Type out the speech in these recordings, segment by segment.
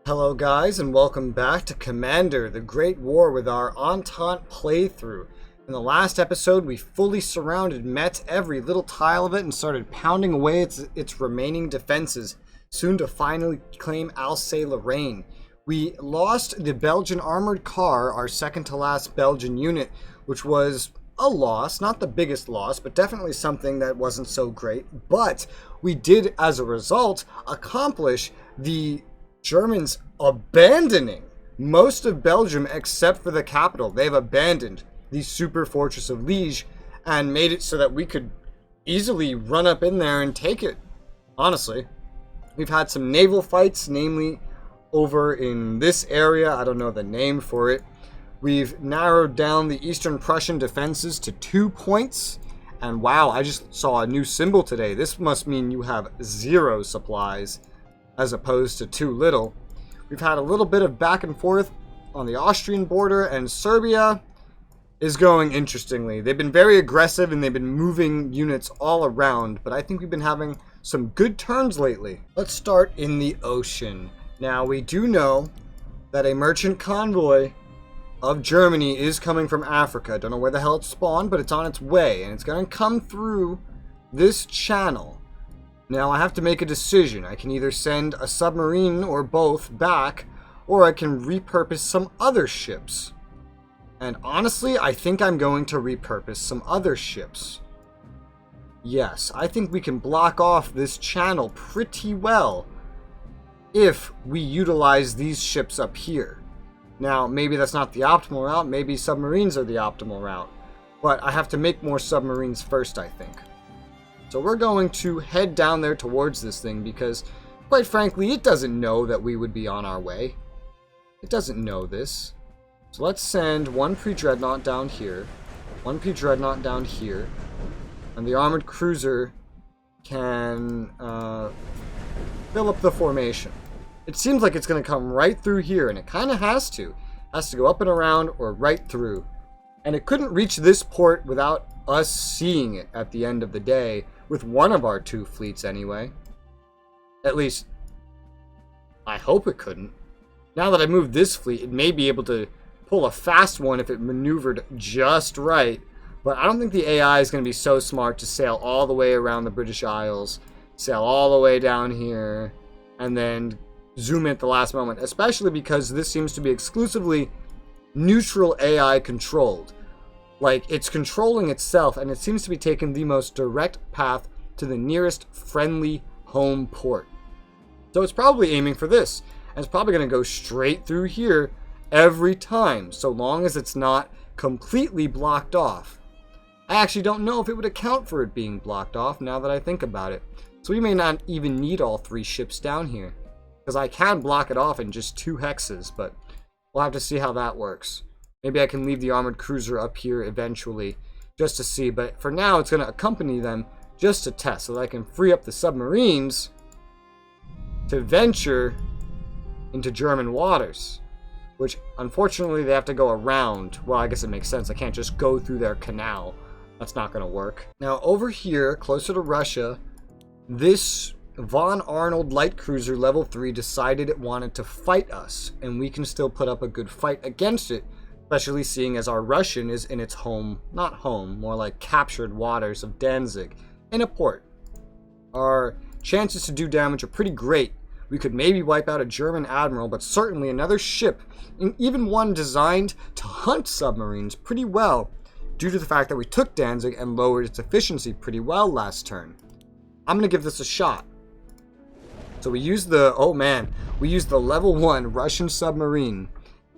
Hello guys, and welcome back to Commander, the Great War with our Entente playthrough. In the last episode, we fully surrounded, met every little tile of it, and started pounding away its remaining defenses, soon to finally claim Alsace-Lorraine. We lost the Belgian armored car, our second to last Belgian unit, which was a loss, not the biggest loss, but definitely something that wasn't so great. But we did, as a result, accomplish the Germans abandoning most of Belgium except for the capital. They've abandoned the super fortress of Liege and made it so that we could easily run up in there and take it. Honestly, we've had some naval fights, namely over in this area. I don't know the name for it. We've narrowed down the Eastern Prussian defenses to 2 points. And wow, I just saw a new symbol today. This must mean you have 0 supplies as opposed to too little. We've had a little bit of back and forth on the Austrian border, and Serbia is going interestingly. They've been very aggressive and they've been moving units all around, but I think we've been having some good turns lately. Let's start in the ocean. Now, we do know that a merchant convoy of Germany is coming from Africa. Don't know where the hell it spawned, but it's on its way, and it's going to come through this channel. Now, I have to make a decision. I can either send a submarine or both back, or I can repurpose some other ships. And honestly, I think I'm going to repurpose some other ships. Yes, I think we can block off this channel pretty well if we utilize these ships up here. Now, maybe that's not the optimal route. Maybe submarines are the optimal route. But I have to make more submarines first, I think. So we're going to head down there towards this thing because, quite frankly, it doesn't know that we would be on our way. It doesn't know this. So let's send one pre-dreadnought down here, one pre-dreadnought down here, and the armored cruiser can fill up the formation. It seems like it's going to come right through here, and it kind of has to. It has to go up and around or right through. And it couldn't reach this port without us seeing it at the end of the day, with one of our 2 fleets anyway. At least, I hope it couldn't. Now that I moved this fleet, it may be able to pull a fast one if it maneuvered just right, but I don't think the AI is going to be so smart to sail all the way around the British Isles, sail all the way down here, and then zoom in at the last moment, especially because this seems to be exclusively neutral AI controlled. Like, it's controlling itself, and it seems to be taking the most direct path to the nearest friendly home port. So it's probably aiming for this, and it's probably going to go straight through here every time, so long as it's not completely blocked off. I actually don't know if it would account for it being blocked off now that I think about it. So we may not even need all 3 ships down here, because I can block it off in just 2 hexes, but we'll have to see how that works. Maybe I can leave the armored cruiser up here eventually, just to see. But for now, it's going to accompany them just to test, so that I can free up the submarines to venture into German waters. Which, unfortunately, they have to go around. Well, I guess it makes sense. I can't just go through their canal. That's not going to work. Now, over here, closer to Russia, this Von Arnold light cruiser level 3 decided it wanted to fight us. And we can still put up a good fight against it. Especially seeing as our Russian is in its home, not home, more like captured waters of Danzig, in a port. Our chances to do damage are pretty great. We could maybe wipe out a German admiral, but certainly another ship, and even one designed to hunt submarines pretty well, due to the fact that we took Danzig and lowered its efficiency pretty well last turn. I'm going to give this a shot. So we used we used the level 1 Russian submarine.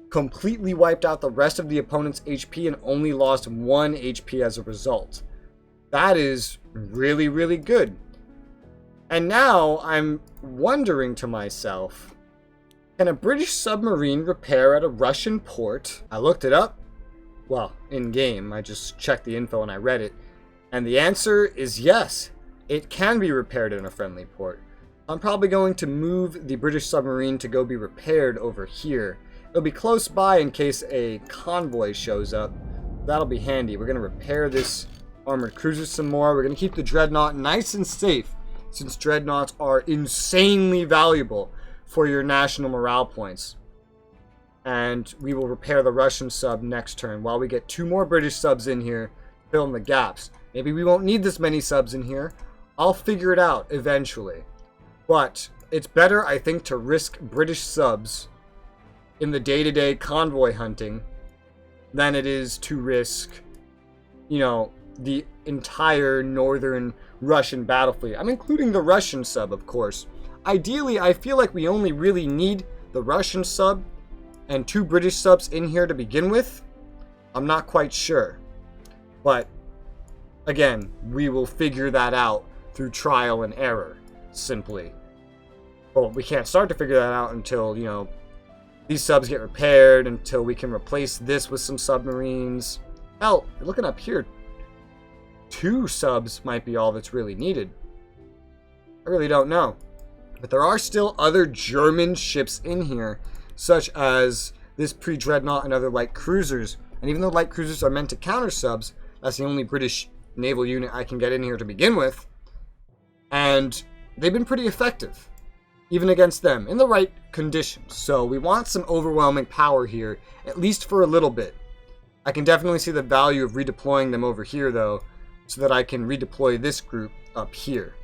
Completely wiped out the rest of the opponent's HP and only lost 1 HP as a result. That is really, really good. And now I'm wondering to myself, can a British submarine repair at a Russian port? I looked it up. Well, in game, I just checked the info and I read it. And the answer is yes, it can be repaired in a friendly port. I'm probably going to move the British submarine to go be repaired over here. It'll be close by in case a convoy shows up. That'll be handy. We're going to repair this armored cruiser some more. We're going to keep the dreadnought nice and safe, since dreadnoughts are insanely valuable. for your national morale points. And we will repair the Russian sub next turn while we get 2 more British subs in here, fill in the gaps. Maybe we won't need this many subs in here. I'll figure it out eventually. But it's better, I think, to risk British subs in the day-to-day convoy hunting than it is to risk, you know, the entire northern Russian battle fleet. I'm including the Russian sub, of course. Ideally, I feel like we only really need the Russian sub and 2 British subs in here to begin with. I'm not quite sure. But, again, we will figure that out through trial and error, simply. Well, we can't start to figure that out until, you know, these subs get repaired, until we can replace this with some submarines. Hell, looking up here, 2 subs might be all that's really needed. I really don't know. But there are still other German ships in here, such as this pre-dreadnought and other light cruisers. And even though light cruisers are meant to counter subs, that's the only British naval unit I can get in here to begin with. And they've been pretty effective, even against them, in the right conditions. So we want some overwhelming power here, at least for a little bit. I can definitely see the value of redeploying them over here, though, so that I can redeploy this group up here.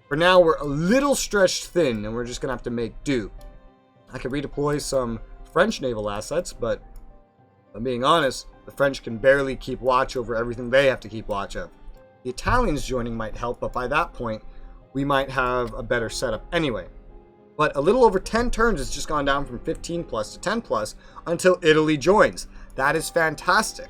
For now, we're a little stretched thin, and we're just going to have to make do. I could redeploy some French naval assets, but if I'm being honest, the French can barely keep watch over everything they have to keep watch of. The Italians joining might help, but by that point, we might have a better setup anyway. But a little over 10 turns has just gone down from 15 plus to 10 plus until Italy joins. That is fantastic.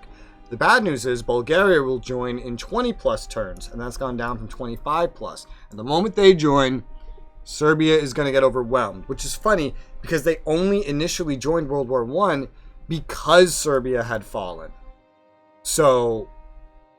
The bad news is Bulgaria will join in 20 plus turns, and that's gone down from 25 plus. And the moment they join, Serbia is going to get overwhelmed, which is funny because they only initially joined World War I because Serbia had fallen. So,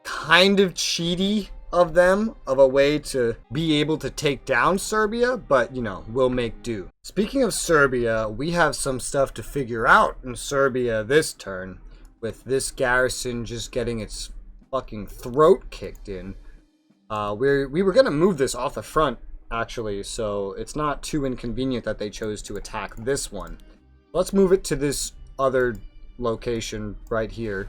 kind of cheaty of them, of a way to be able to take down Serbia, but, you know, we'll make do. Speaking of Serbia, we have some stuff to figure out in Serbia this turn, with this garrison just getting its fucking throat kicked in. We were going to move this off the front, actually, so it's not too inconvenient that they chose to attack this one. Let's move it to this other location right here.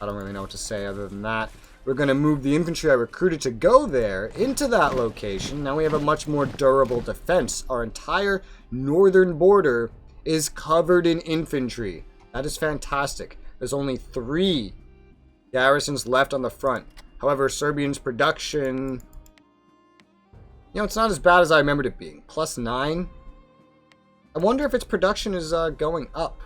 I don't really know what to say other than that. We're going to move the infantry I recruited to go there into that location. Now we have a much more durable defense. Our entire northern border is covered in infantry. That is fantastic. There's only 3 garrisons left on the front. However, Serbians' production, you know, it's not as bad as I remembered it being. +9. I wonder if its production is going up.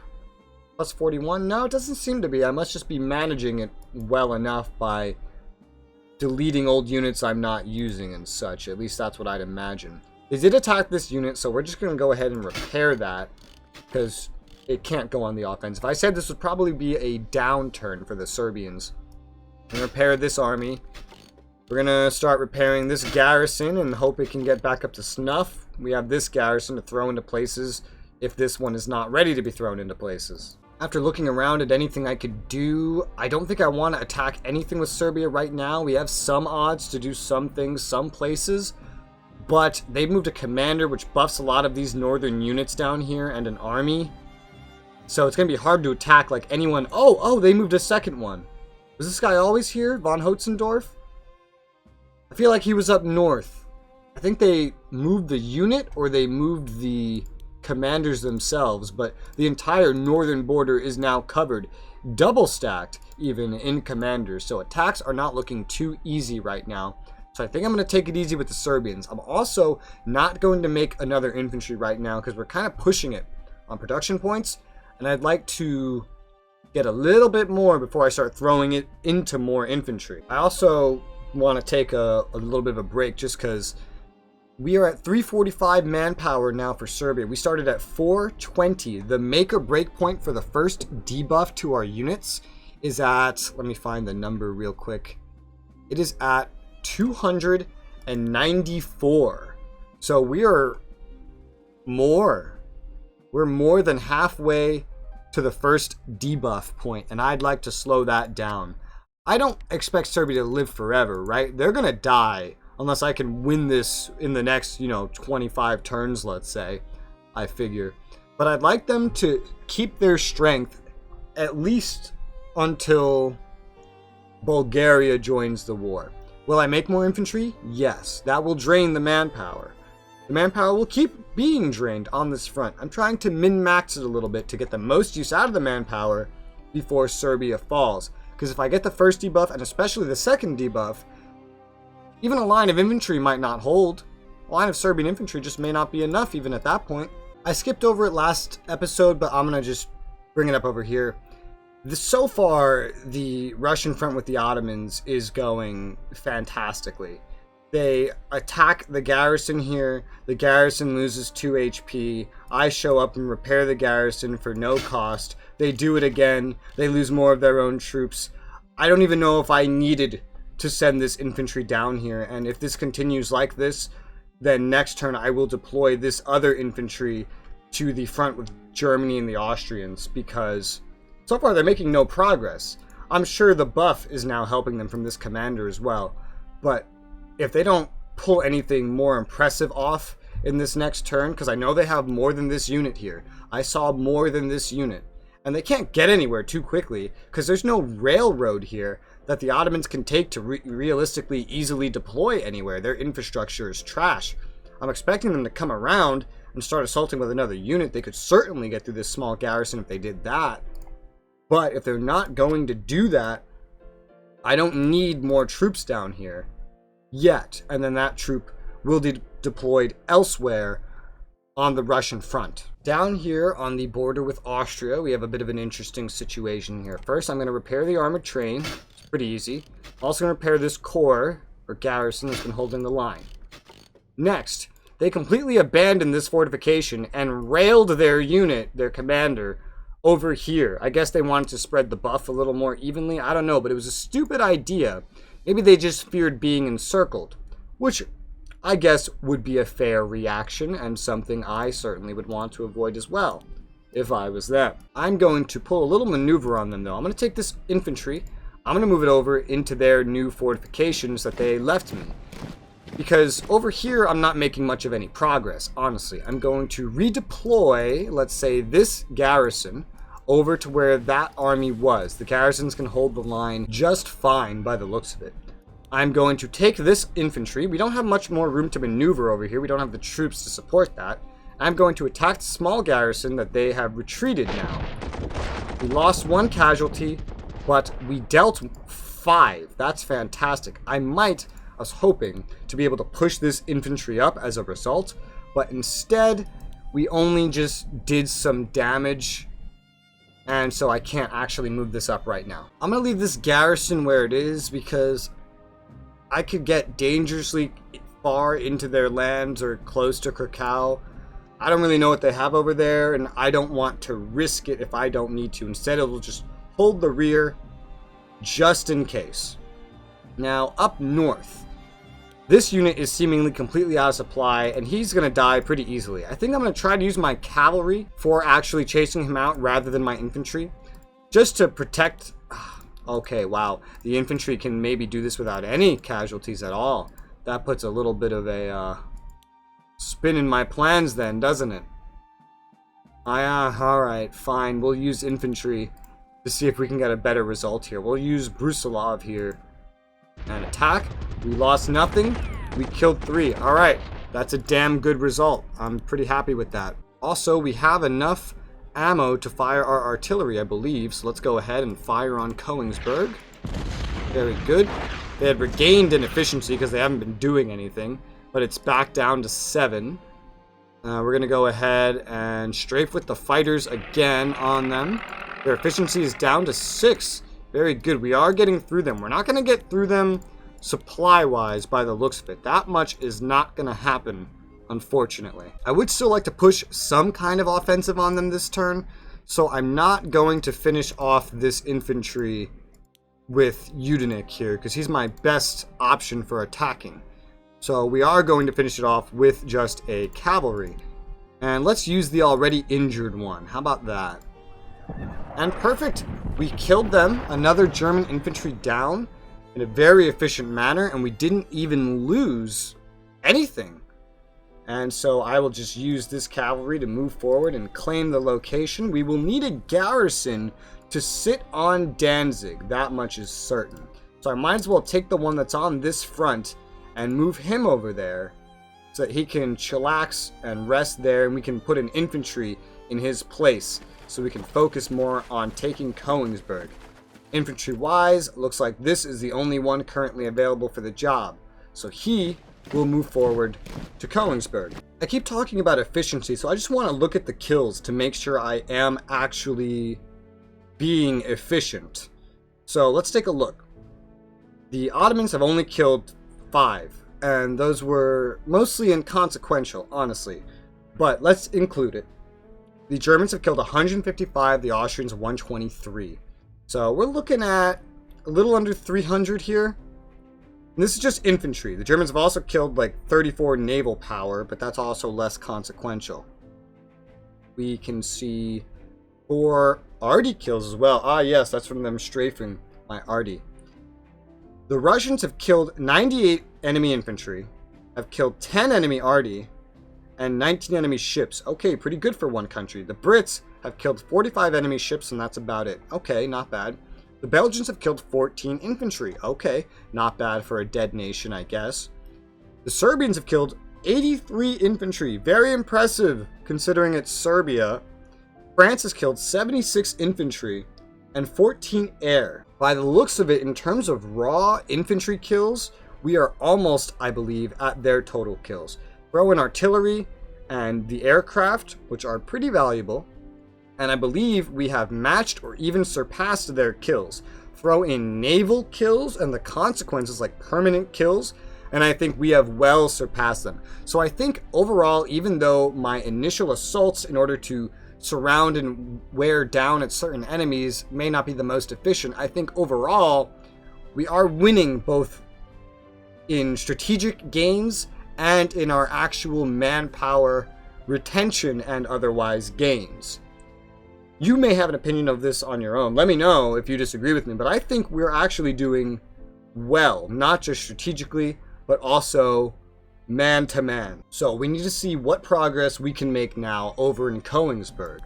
+41? No, it doesn't seem to be. I must just be managing it well enough by deleting old units I'm not using and such. At least that's what I'd imagine. They did attack this unit, so we're just going to go ahead and repair that, because it can't go on the offensive. I said this would probably be a downturn for the Serbians. We're going to repair this army. We're going to start repairing this garrison and hope it can get back up to snuff. We have this garrison to throw into places if this one is not ready to be thrown into places. After looking around at anything I could do, I don't think I want to attack anything with Serbia right now. We have some odds to do some things, some places, but they've moved a commander, which buffs a lot of these northern units down here, and an army. So it's going to be hard to attack like anyone. Oh, they moved a second one. Was this guy always here? Von Hotzendorf? I feel like he was up north. I think they moved the unit, or they moved the commanders themselves, but the entire northern border is now covered, double stacked even in commanders, so attacks are not looking too easy right now. So I think I'm going to take it easy with the Serbians. I'm also not going to make another infantry right now because we're kind of pushing it on production points, and I'd like to get a little bit more before I start throwing it into more infantry. I also want to take a little bit of a break just because we are at 345 manpower now for Serbia. We started at 420. The make or break point for the first debuff to our units is at, let me find the number real quick. It is at 294. So we're more than halfway to the first debuff point, and I'd like to slow that down. I don't expect Serbia to live forever, right? They're gonna die unless I can win this in the next, 25 turns, let's say. I figure. But I'd like them to keep their strength at least until Bulgaria joins the war. Will I make more infantry? Yes. That will drain the manpower. The manpower will keep being drained on this front. I'm trying to min-max it a little bit to get the most use out of the manpower before Serbia falls. Because if I get the first debuff, and especially the second debuff, even a line of infantry might not hold. A line of Serbian infantry just may not be enough even at that point. I skipped over it last episode, but I'm going to just bring it up over here. So far, the Russian front with the Ottomans is going fantastically. They attack the garrison here. The garrison loses 2 HP. I show up and repair the garrison for no cost. They do it again. They lose more of their own troops. I don't even know if I needed to send this infantry down here. And if this continues like this, then next turn I will deploy this other infantry to the front with Germany and the Austrians, because so far they're making no progress. I'm sure the buff is now helping them from this commander as well, but if they don't pull anything more impressive off in this next turn, because I know they have more than this unit here. I saw more than this unit, and they can't get anywhere too quickly because there's no railroad here that the Ottomans can take to realistically easily deploy anywhere. Their infrastructure is trash. I'm expecting them to come around and start assaulting with another unit. They could certainly get through this small garrison if they did that. But if they're not going to do that, I don't need more troops down here yet. And then that troop will be deployed elsewhere on the Russian front. Down here on the border with Austria, we have a bit of an interesting situation here. First, I'm going to repair the armored train. It's pretty easy. Also going to repair this corps, or garrison, that's been holding the line. Next, they completely abandoned this fortification and railed their unit, their commander, over here. I guess they wanted to spread the buff a little more evenly. I don't know, but it was a stupid idea. Maybe they just feared being encircled, which I guess would be a fair reaction and something I certainly would want to avoid as well if I was them. I'm going to pull a little maneuver on them though. I'm going to take this infantry. I'm going to move it over into their new fortifications that they left me. Because over here, I'm not making much of any progress, honestly. I'm going to redeploy, let's say, this garrison over to where that army was. The garrisons can hold the line just fine by the looks of it. I'm going to take this infantry. We don't have much more room to maneuver over here. We don't have the troops to support that. I'm going to attack the small garrison that they have retreated now. We lost 1 casualty, but we dealt 5. That's fantastic. I was hoping to be able to push this infantry up as a result, but instead we only just did some damage, and so I can't actually move this up right now. I'm going to leave this garrison where it is because I could get dangerously far into their lands or close to Krakow. I don't really know what they have over there, and I don't want to risk it if I don't need to. Instead, it'll just hold the rear just in case. Now, up north, this unit is seemingly completely out of supply, and he's going to die pretty easily. I think I'm going to try to use my cavalry for actually chasing him out rather than my infantry, just to protect. Okay, wow. The infantry can maybe do this without any casualties at all. That puts a little bit of a spin in my plans then, doesn't it? Alright, fine. We'll use infantry to see if we can get a better result here. We'll use Brusilov here. And attack. We lost nothing. We killed 3. Alright, that's a damn good result. I'm pretty happy with that. Also, we have enough ammo to fire our artillery, I believe. So let's go ahead and fire on Königsberg. Very good. They had regained in efficiency because they haven't been doing anything. But it's back down to 7. We're going to go ahead and strafe with the fighters again on them. Their efficiency is down to 6. Very good. We are getting through them. We're not going to get through them supply-wise by the looks of it. That much is not going to happen, unfortunately. I would still like to push some kind of offensive on them this turn, so I'm not going to finish off this infantry with Yudenik here, because he's my best option for attacking. So we are going to finish it off with just a cavalry. And let's use the already injured one. How about that? And perfect. We killed them. Another German infantry down in a very efficient manner, and we didn't even lose anything. And so I will just use this cavalry to move forward and claim the location. We will need a garrison to sit on Danzig. That much is certain. So I might as well take the one that's on this front and move him over there so that he can chillax and rest there, and we can put an infantry in his place so we can focus more on taking Königsberg. Infantry-wise, looks like this is the only one currently available for the job. So he will move forward to Königsberg. I keep talking about efficiency, so I just want to look at the kills to make sure I am actually being efficient. So let's take a look. The Ottomans have only killed 5, and those were mostly inconsequential, honestly. But let's include it. The Germans have killed 155, the Austrians 123. So we're looking at a little under 300 here. And this is just infantry. The Germans have also killed like 34 naval power, but that's also less consequential. We can see 4 arty kills as well. Ah, yes, that's from them strafing my arty. The Russians have killed 98 enemy infantry, have killed 10 enemy arty, and 19 enemy ships. Okay, pretty good for one country. The Brits have killed 45 enemy ships, and that's about it. Okay, not bad. The Belgians have killed 14 infantry. Okay, not bad for a dead nation, I guess. The Serbians have killed 83 infantry. Very impressive, considering it's Serbia. France has killed 76 infantry and 14 air. By the looks of it, in terms of raw infantry kills, we are almost, I believe, at their total kills. Throw in artillery and the aircraft, which are pretty valuable, and I believe we have matched or even surpassed their kills. Throw in naval kills and the consequences like permanent kills, and I think we have well surpassed them. So I think overall, even though my initial assaults in order to surround and wear down at certain enemies may not be the most efficient, I think overall we are winning both in strategic gains and in our actual manpower retention and otherwise gains. You may have an opinion of this on your own. Let me know if you disagree with me, but I think we're actually doing well, not just strategically, but also man to man. So we need to see what progress we can make now over in Königsberg.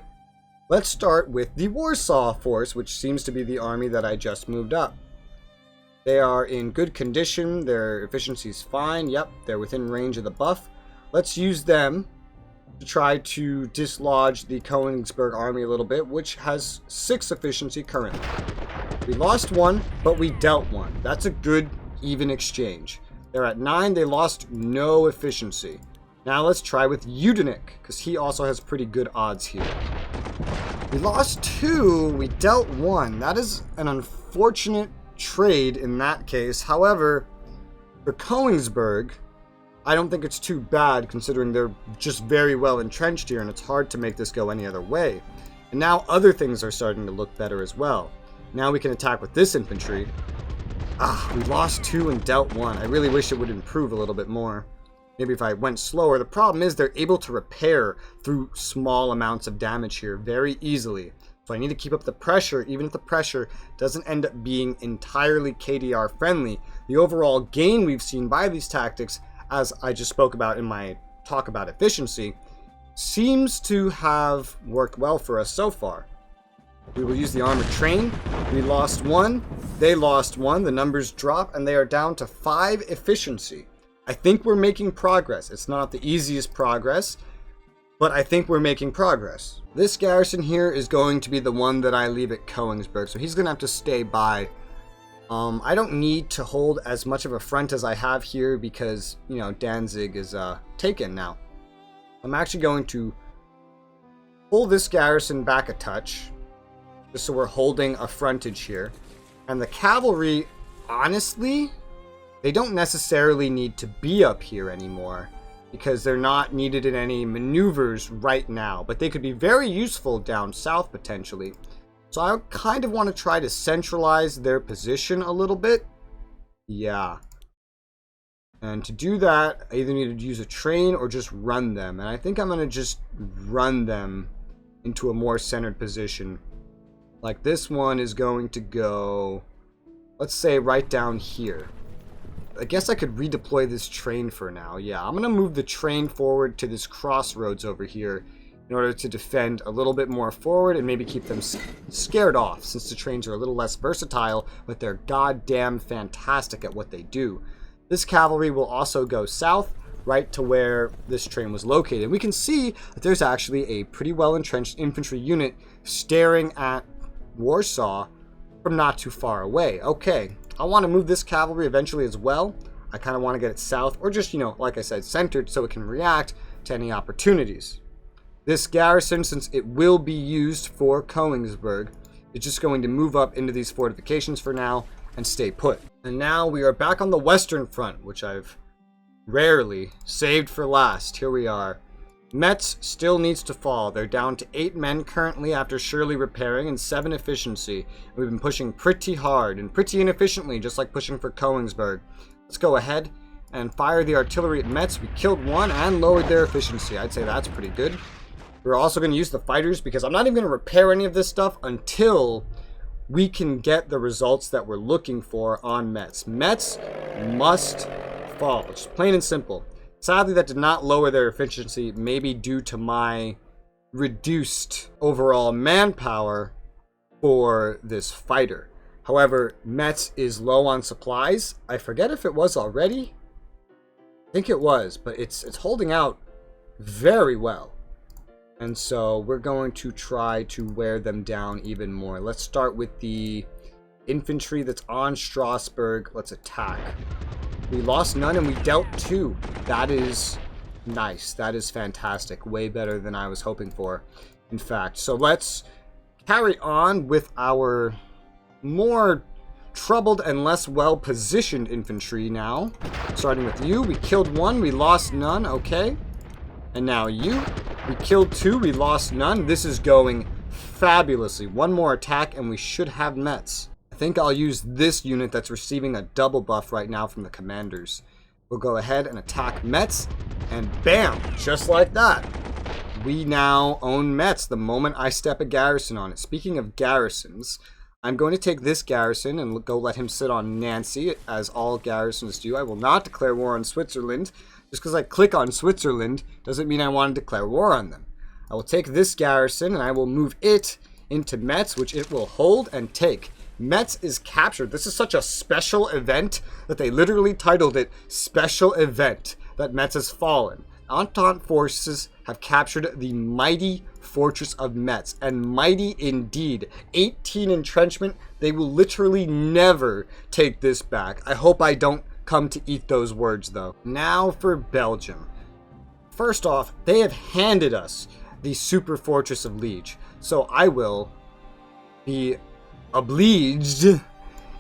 Let's start with the Warsaw force, which seems to be the army that I just moved up. They are in good condition, their efficiency is fine, yep, they're within range of the buff. Let's use them to try to dislodge the Königsberg army a little bit, which has 6 efficiency currently. We lost 1, but we dealt 1. That's a good, even exchange. They're at 9, they lost no efficiency. Now let's try with Udenik, because he also has pretty good odds here. We lost 2, we dealt 1. That is an unfortunate trade in that case. However, for Königsberg, I don't think it's too bad considering they're just very well entrenched here and it's hard to make this go any other way. And now other things are starting to look better as well. Now we can attack with this infantry. We lost 2 and dealt 1. I really wish it would improve a little bit more. Maybe if I went slower. The problem is they're able to repair through small amounts of damage here very easily. So I need to keep up the pressure, even if the pressure doesn't end up being entirely KDR friendly. The overall gain we've seen by these tactics, as I just spoke about in my talk about efficiency, seems to have worked well for us so far. We will use the armored train. We lost 1, they lost 1, the numbers drop, and they are down to 5 efficiency. I think we're making progress. It's not the easiest progress, but I think we're making progress. This garrison here is going to be the one that I leave at Königsberg, so he's going to have to stay by. I don't need to hold as much of a front as I have here because, you know, Danzig is taken now. I'm actually going to pull this garrison back a touch, just so we're holding a frontage here. And the cavalry, honestly, they don't necessarily need to be up here anymore because they're not needed in any maneuvers right now, but they could be very useful down south potentially. So I kind of want to try to centralize their position a little bit. Yeah. And to do that, I either need to use a train or just run them. And I think I'm going to just run them into a more centered position. Like this one is going to go, let's say right down here. I guess I could redeploy this train for now. Yeah, I'm going to move the train forward to this crossroads over here in order to defend a little bit more forward and maybe keep them scared off, since the trains are a little less versatile, but they're goddamn fantastic at what they do. This cavalry will also go south, right to where this train was located. We can see that there's actually a pretty well-entrenched infantry unit staring at Warsaw from not too far away. Okay, I want to move this cavalry eventually as well. I kind of want to get it south, or just, like I said, centered so it can react to any opportunities. This garrison, since it will be used for Konglomerat, is just going to move up into these fortifications for now and stay put. And now we are back on the Western Front, which I've rarely saved for last. Here we are. Metz still needs to fall. They're down to 8 men currently after surely repairing and 7 efficiency. We've been pushing pretty hard and pretty inefficiently, just like pushing for Konglomerat. Let's go ahead and fire the artillery at Metz. We killed 1 and lowered their efficiency. I'd say that's pretty good. We're also going to use the fighters because I'm not even going to repair any of this stuff until we can get the results that we're looking for on Metz. Metz must fall. Just plain and simple. Sadly, that did not lower their efficiency, maybe due to my reduced overall manpower for this fighter. However, Metz is low on supplies. I forget if it was already. I think it was, but it's holding out very well. And so we're going to try to wear them down even more. Let's start with the infantry that's on Strasbourg. Let's attack. We lost none and we dealt 2. That is nice. That is fantastic. Way better than I was hoping for, in fact. So let's carry on with our more troubled and less well-positioned infantry now. Starting with you. We killed 1. We lost none. Okay. And now you. We killed 2. We lost none. This is going fabulously. 1 more attack and we should have Metz. I think I'll use this unit that's receiving a double buff right now from the commanders. We'll go ahead and attack Metz, and bam, just like that. We now own Metz the moment I step a garrison on it. Speaking of garrisons, I'm going to take this garrison and go let him sit on Nancy, as all garrisons do. I will not declare war on Switzerland. Just because I click on Switzerland doesn't mean I want to declare war on them. I will take this garrison and I will move it into Metz, which it will hold and take. Metz is captured. This is such a special event that they literally titled it Special Event, that Metz has fallen. Entente forces have captured the mighty fortress of Metz, and mighty indeed. 18 entrenchment. They will literally never take this back. I hope I don't come to eat those words, though. Now for Belgium. First off, they have handed us the super fortress of Liege, so I will be obliged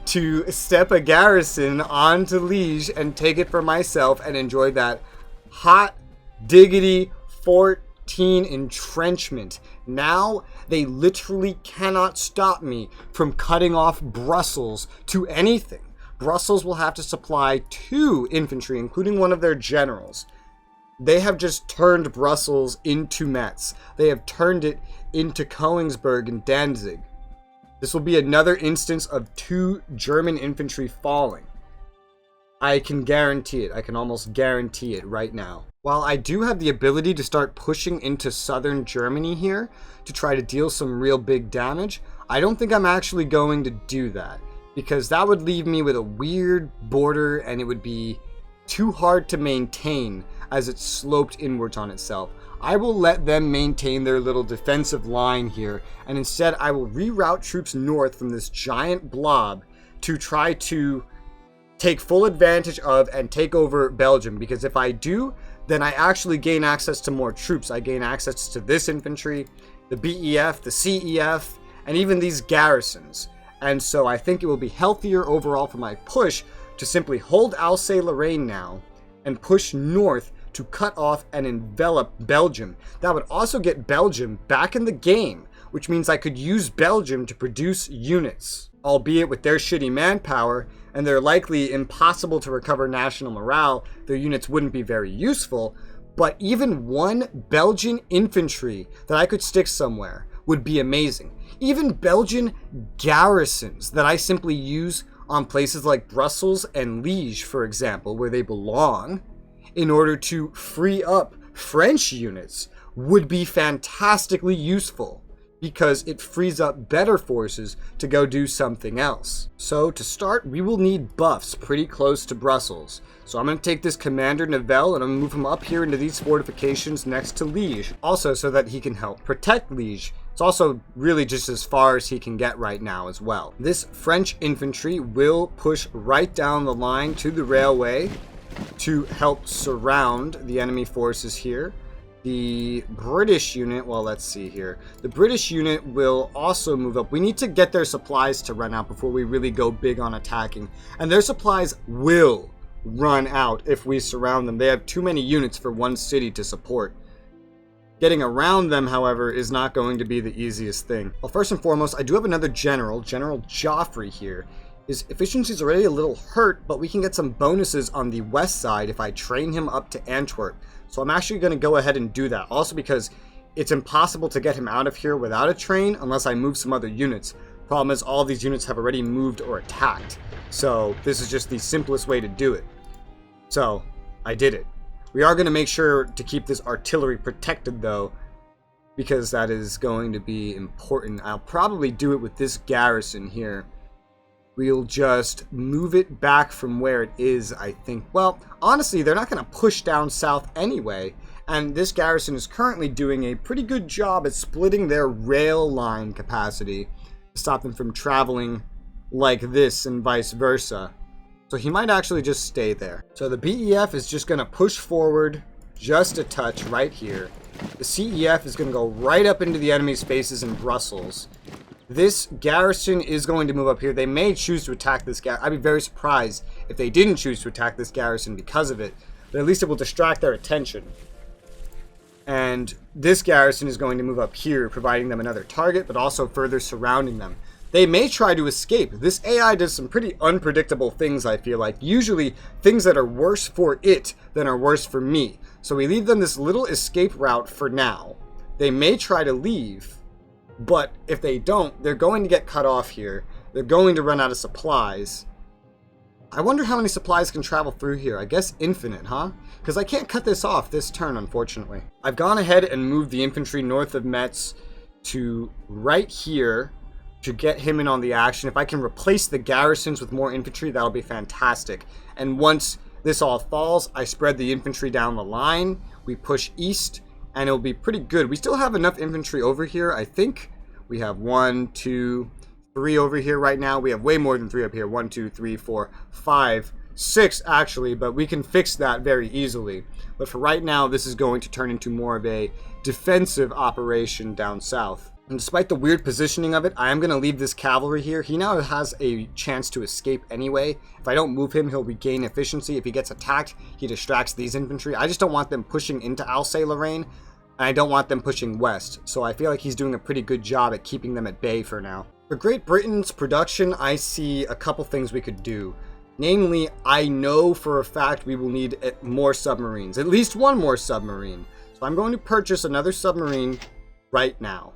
to step a garrison onto Liege and take it for myself and enjoy that hot diggity 14 entrenchment. Now they literally cannot stop me from cutting off Brussels to anything. Brussels will have to supply 2 infantry, including one of their generals. They have just turned Brussels into Metz. They have turned it into Königsberg and Danzig. This will be another instance of 2 German infantry falling. I can guarantee it. I can almost guarantee it right now. While I do have the ability to start pushing into southern Germany here to try to deal some real big damage, I don't think I'm actually going to do that, because that would leave me with a weird border and it would be too hard to maintain as it sloped inwards on itself. I will let them maintain their little defensive line here, and instead I will reroute troops north from this giant blob to try to take full advantage of and take over Belgium, because if I do, then I actually gain access to more troops. I gain access to this infantry, the BEF, the CEF, and even these garrisons. And so I think it will be healthier overall for my push to simply hold Alsace-Lorraine now and push north to cut off and envelop Belgium. That would also get Belgium back in the game, which means I could use Belgium to produce units. Albeit with their shitty manpower and their likely impossible to recover national morale, their units wouldn't be very useful, but even 1 Belgian infantry that I could stick somewhere would be amazing. Even Belgian garrisons that I simply use on places like Brussels and Liège, for example, where they belong, in order to free up French units would be fantastically useful, because it frees up better forces to go do something else. So to start, we will need buffs pretty close to Brussels. So I'm going to take this Commander Nivelle and I'm going to move him up here into these fortifications next to Liège, also so that he can help protect Liège. It's also really just as far as he can get right now as well. This French infantry will push right down the line to the railway to help surround the enemy forces here. The British unit, well, let's see here. The British unit will also move up. We need to get their supplies to run out before we really go big on attacking. And their supplies will run out if we surround them. They have too many units for one city to support. Getting around them, however, is not going to be the easiest thing. Well, first and foremost, I do have another general, General Joffrey here. His efficiency is already a little hurt, but we can get some bonuses on the west side if I train him up to Antwerp. So I'm actually going to go ahead and do that. Also because it's impossible to get him out of here without a train unless I move some other units. Problem is all these units have already moved or attacked. So this is just the simplest way to do it. So I did it. We are going to make sure to keep this artillery protected though, because that is going to be important. I'll probably do it with this garrison here. We'll just move it back from where it is, I think. Well, honestly, they're not going to push down south anyway. And this garrison is currently doing a pretty good job at splitting their rail line capacity to stop them from traveling like this and vice versa. So he might actually just stay there. So the BEF is just going to push forward just a touch right here. The CEF is going to go right up into the enemy's faces in Brussels. This garrison is going to move up here. They may choose to attack this garrison. I'd be very surprised if they didn't choose to attack this garrison because of it. But at least it will distract their attention. And this garrison is going to move up here, providing them another target, but also further surrounding them. They may try to escape. This AI does some pretty unpredictable things, I feel like. Usually things that are worse for it than are worse for me. So we leave them this little escape route for now. They may try to leave. But if they don't, they're going to get cut off here. They're going to run out of supplies. I wonder how many supplies can travel through here. I guess infinite, huh? Because I can't cut this off this turn, unfortunately. I've gone ahead and moved the infantry north of Metz to right here to get him in on the action. If I can replace the garrisons with more infantry, that'll be fantastic. And once this all falls, I spread the infantry down the line. We push east. And it'll be pretty good. We still have enough infantry over here, I think. We have 1, 2, 3 over here right now. We have way more than 3 up here. 1, 2, 3, 4, 5, 6 actually. But we can fix that very easily. But for right now, this is going to turn into more of a defensive operation down south. And despite the weird positioning of it, I am going to leave this cavalry here. He now has a chance to escape anyway. If I don't move him, he'll regain efficiency. If he gets attacked, he distracts these infantry. I just don't want them pushing into Alsace-Lorraine, and I don't want them pushing west. So I feel like he's doing a pretty good job at keeping them at bay for now. For Great Britain's production, I see a couple things we could do. Namely, I know for a fact we will need more submarines. At least one more submarine. So I'm going to purchase another submarine right now.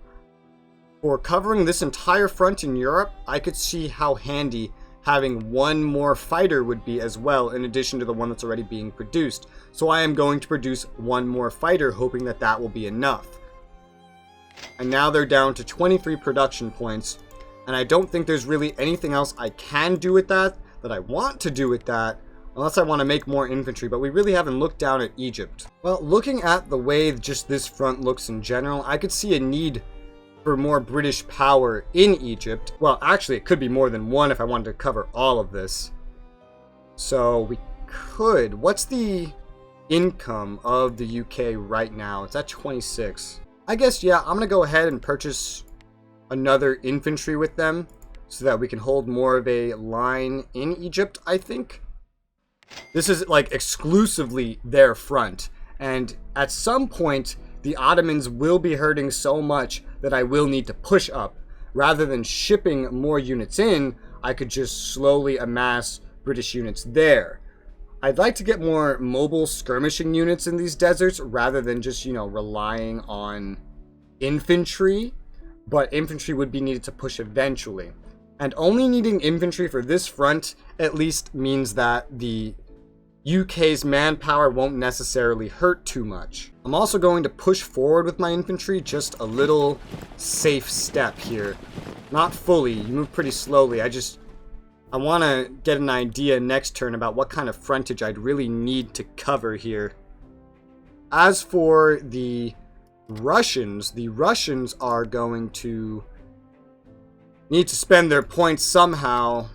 For covering this entire front in Europe, I could see how handy having one more fighter would be as well, in addition to the one that's already being produced. So I am going to produce one more fighter, hoping that that will be enough. And now they're down to 23 production points, and I don't think there's really anything else I can do with that I want to do with that, unless I want to make more infantry, but we really haven't looked down at Egypt. Well, looking at the way just this front looks in general, I could see a need for more British power in Egypt. Well, actually, it could be more than one if I wanted to cover all of this. So we could. What's the income of the UK right now? It's at 26. I guess, yeah, I'm going to go ahead and purchase another infantry with them so that we can hold more of a line in Egypt, I think. This is like exclusively their front. And at some point, the Ottomans will be hurting so much that I will need to push up. Rather than shipping more units in, I could just slowly amass British units there. I'd like to get more mobile skirmishing units in these deserts rather than just, relying on infantry. But infantry would be needed to push eventually. And only needing infantry for this front at least means that the UK's manpower won't necessarily hurt too much. I'm also going to push forward with my infantry, just a little safe step here. Not fully, you move pretty slowly. I want to get an idea next turn about what kind of frontage I'd really need to cover here. As for the Russians are going to need to spend their points somehow.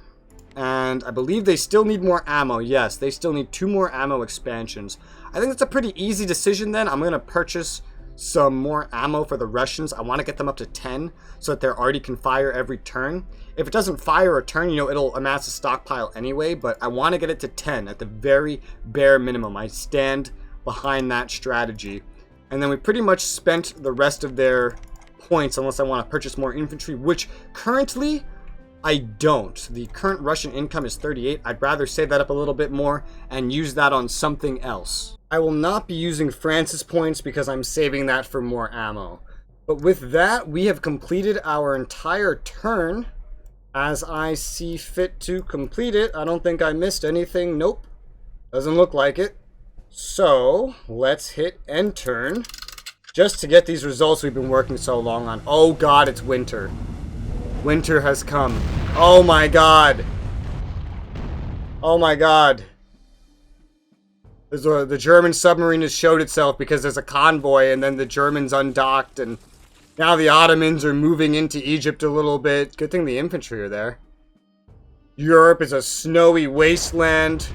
And I believe they still need more ammo. Yes, they still need 2 more ammo expansions. I think that's a pretty easy decision then. I'm going to purchase some more ammo for the Russians. I want to get them up to 10 so that they already can fire every turn. If it doesn't fire a turn, it'll amass a stockpile anyway, but I want to get it to 10 at the very bare minimum. I stand behind that strategy. And then we pretty much spent the rest of their points unless I want to purchase more infantry, which currently I don't. The current Russian income is 38. I'd rather save that up a little bit more and use that on something else. I will not be using France's points because I'm saving that for more ammo. But with that, we have completed our entire turn as I see fit to complete it. I don't think I missed anything. Nope. Doesn't look like it. So, let's hit end turn just to get these results we've been working so long on. Oh god, it's winter. Winter has come. Oh my god. Oh my god. The German submarine has showed itself because there's a convoy and then the Germans undocked and now the Ottomans are moving into Egypt a little bit. Good thing the infantry are there. Europe is a snowy wasteland.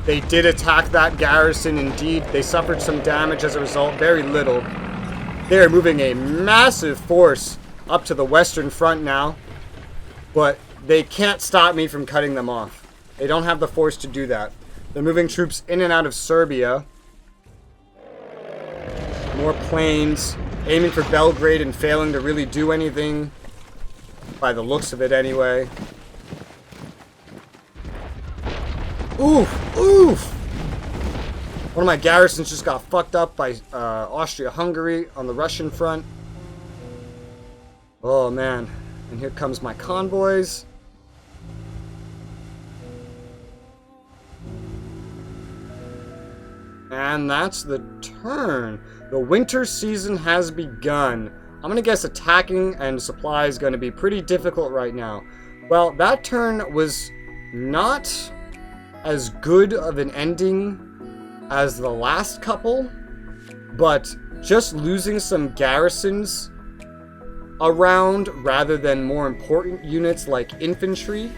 They did attack that garrison indeed. They suffered some damage as a result. Very little. They are moving a massive force up to the Western Front now. But they can't stop me from cutting them off. They don't have the force to do that. They're moving troops in and out of Serbia. More planes. Aiming for Belgrade and failing to really do anything. By the looks of it anyway. Oof! Oof! One of my garrisons just got fucked up by Austria-Hungary on the Russian front. Oh man. And here comes my convoys. And that's the turn. The winter season has begun. I'm going to guess attacking and supply is going to be pretty difficult right now. Well, that turn was not as good of an ending as the last couple, but just losing some garrisons around rather than more important units like infantry,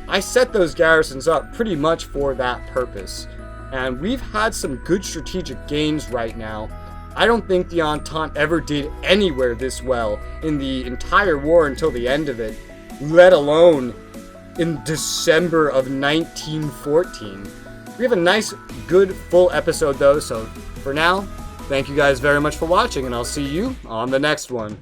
I set those garrisons up pretty much for that purpose. And we've had some good strategic gains right now. I don't think the Entente ever did anywhere this well in the entire war until the end of it, let alone in December of 1914. We have a nice, good, full episode though, so for now, thank you guys very much for watching, and I'll see you on the next one.